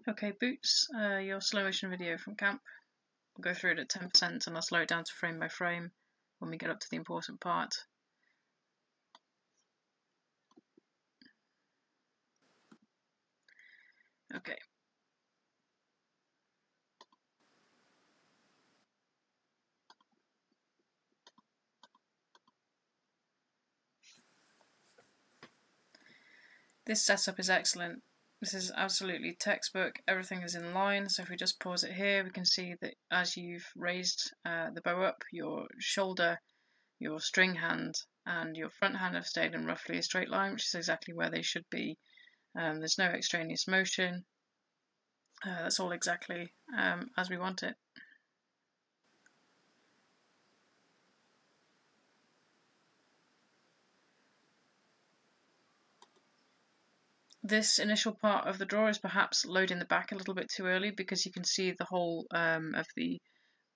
Okay, Boots, your slow motion video from camp. I'll go through it at 10% and I'll slow it down to frame by frame when we get up to the important part. Okay. This setup is excellent. This is absolutely textbook. Everything is in line. So if we just pause it here, we can see that as you've raised the bow up, your shoulder, your string hand, and your front hand have stayed in roughly a straight line, which is exactly where they should be. There's no extraneous motion. That's all exactly as we want it. This initial part of the draw is perhaps loading the back a little bit too early because you can see the whole of the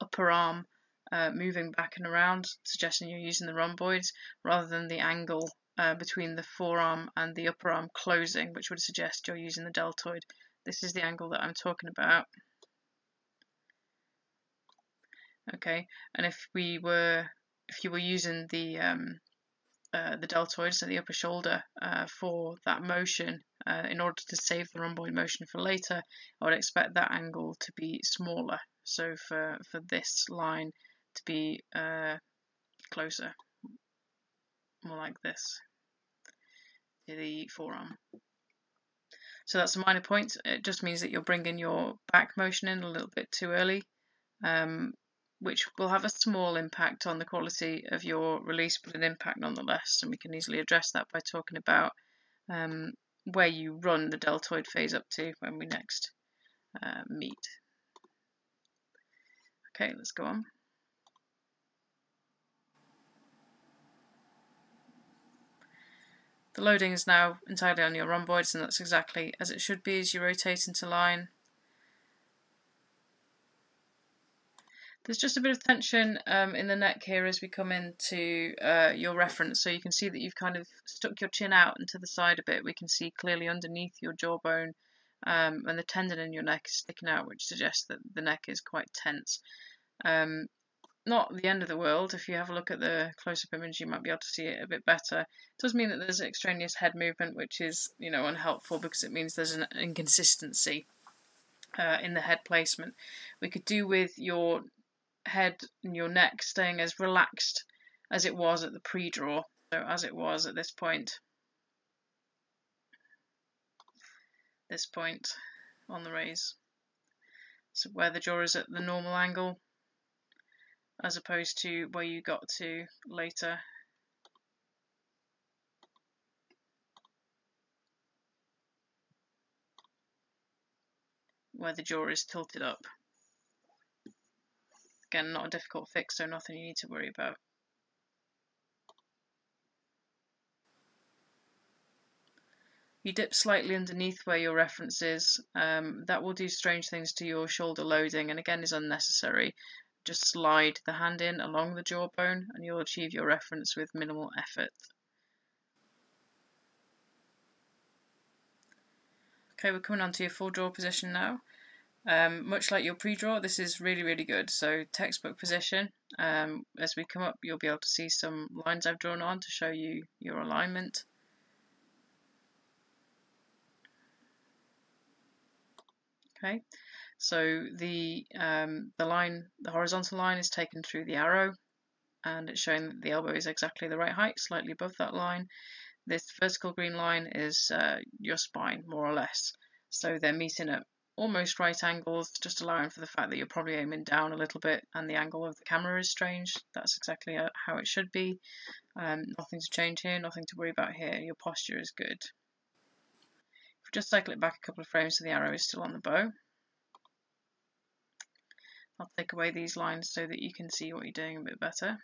upper arm moving back and around, suggesting you're using the rhomboids rather than the angle between the forearm and the upper arm closing, which would suggest you're using the deltoid. This is the angle that I'm talking about. Okay, and if you were using the deltoid, so the upper shoulder, for that motion, in order to save the rhomboid motion for later, I would expect that angle to be smaller. So for this line to be closer, more like this, to the forearm. So that's a minor point. It just means that you're bringing your back motion in a little bit too early, which will have a small impact on the quality of your release, but an impact nonetheless. And we can easily address that by talking about where you run the deltoid phase up to when we next meet. Okay, let's go on. The loading is now entirely on your rhomboids, and that's exactly as it should be as you rotate into line. There's just a bit of tension in the neck here as we come into your reference, so you can see that you've kind of stuck your chin out and to the side a bit. We can see clearly underneath your jawbone, and the tendon in your neck is sticking out, which suggests that the neck is quite tense. Not the end of the world. If you have a look at the close-up image, you might be able to see it a bit better. It does mean that there's extraneous head movement, which is, unhelpful because it means there's an inconsistency in the head placement. We could do with your head and your neck staying as relaxed as it was at the pre-draw, so as it was at this point on the raise. So where the jaw is at the normal angle, as opposed to where you got to later. Where the jaw is tilted up. Again, not a difficult fix, so nothing you need to worry about. You dip slightly underneath where your reference is. That will do strange things to your shoulder loading, and again is unnecessary. Just slide the hand in along the jawbone and you'll achieve your reference with minimal effort. Okay, we're coming on to your full draw position now. Much like your pre-draw, this is really, really good. So textbook position. As we come up, you'll be able to see some lines I've drawn on to show you your alignment. Okay, so the horizontal line is taken through the arrow, and it's showing that the elbow is exactly the right height, slightly above that line. This vertical green line is your spine, more or less. So they're meeting at almost right angles, just allowing for the fact that you're probably aiming down a little bit and the angle of the camera is strange. That's exactly how it should be. Nothing to change here, nothing to worry about here. Your posture is good. If we just cycle it back a couple of frames so the arrow is still on the bow. I'll take away these lines so that you can see what you're doing a bit better.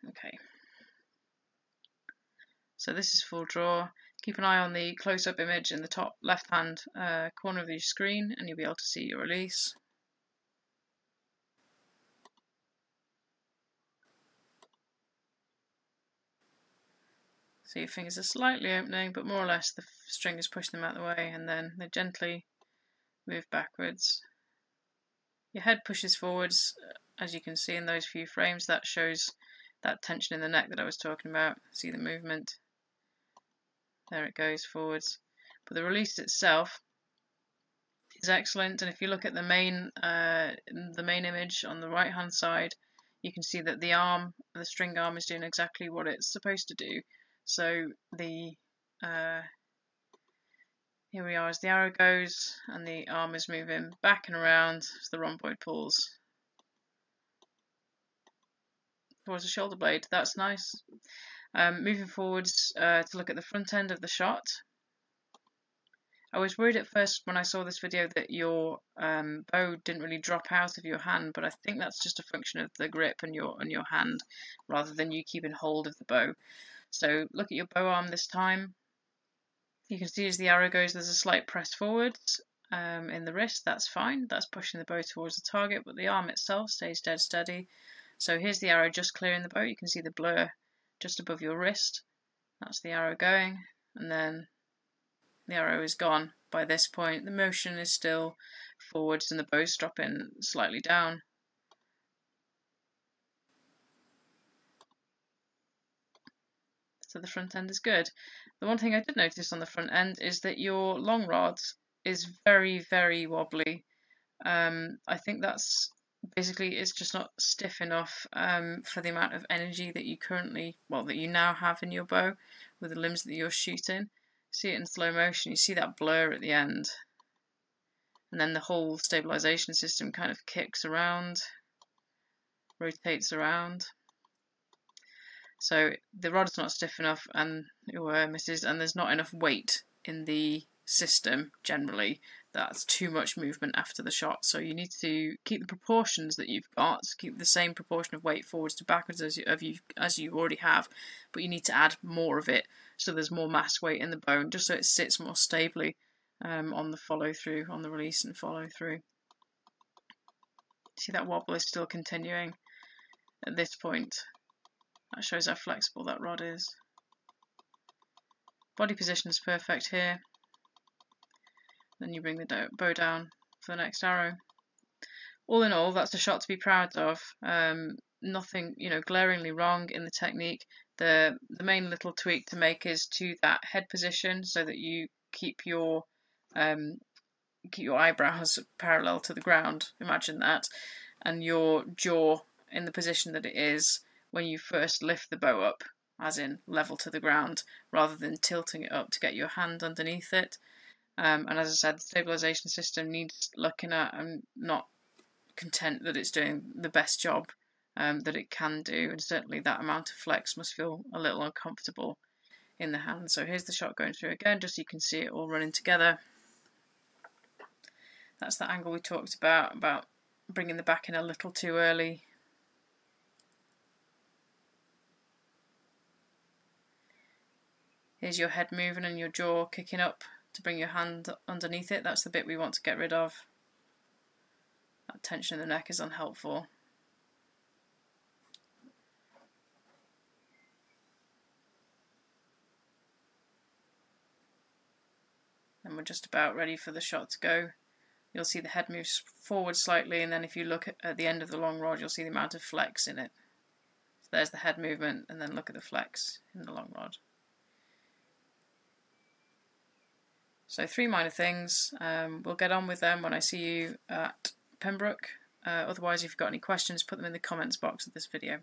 Okay, so this is full draw. Keep an eye on the close-up image in the top left-hand corner of your screen and you'll be able to see your release. So your fingers are slightly opening, but more or less the string is pushing them out of the way, and then they gently move backwards. Your head pushes forwards, as you can see in those few frames. That shows that tension in the neck that I was talking about. See the movement? There it goes forwards. But the release itself is excellent, and if you look at the main image on the right hand side, you can see that the string arm is doing exactly what it's supposed to do. So the here we are as the arrow goes, and the arm is moving back and around as the rhomboid pulls towards the shoulder blade. That's nice. Moving forwards to look at the front end of the shot. I was worried at first when I saw this video that your bow didn't really drop out of your hand, but I think that's just a function of the grip and your hand rather than you keeping hold of the bow. So look at your bow arm this time. You can see as the arrow goes, there's a slight press forwards in the wrist. That's fine. That's pushing the bow towards the target, but the arm itself stays dead steady. So here's the arrow just clearing the bow. You can see the blur just above your wrist. That's the arrow going, and then the arrow is gone. By this point, the motion is still forwards and the bow's dropping slightly down. So the front end is good. The one thing I did notice on the front end is that your long rod is very, very wobbly. I think that's basically it's just not stiff enough for the amount of energy that you now have in your bow with the limbs that you're shooting. See it in slow motion, you see that blur at the end, and then the whole stabilisation system kind of kicks around, rotates around. So the rod's not stiff enough and misses, and there's not enough weight in the system generally. That's too much movement after the shot. So you need to keep the proportions that you've got, keep the same proportion of weight forwards to backwards as you already have, but you need to add more of it so there's more mass weight in the bone, just so it sits more stably on the follow through, on the release and follow through. See that wobble is still continuing at this point. That shows how flexible that rod is. Body position is perfect here. Then you bring the bow down for the next arrow. All in all, that's a shot to be proud of. Nothing, glaringly wrong in the technique. The main little tweak to make is to that head position, so that you keep your eyebrows parallel to the ground. Imagine that, and your jaw in the position that it is when you first lift the bow up, as in level to the ground, rather than tilting it up to get your hand underneath it. And as I said, the stabilisation system needs looking at. I'm not content that it's doing the best job that it can do, and certainly that amount of flex must feel a little uncomfortable in the hand. So here's the shot going through again, just so you can see it all running together. That's the angle we talked about bringing the back in a little too early. Here's your head moving and your jaw kicking up to bring your hand underneath it. That's the bit we want to get rid of. That tension in the neck is unhelpful. And we're just about ready for the shot to go. You'll see the head moves forward slightly, and then if you look at the end of the long rod, you'll see the amount of flex in it. So there's the head movement, and then look at the flex in the long rod. So 3 minor things. We'll get on with them when I see you at Pembroke. Otherwise, if you've got any questions, put them in the comments box of this video.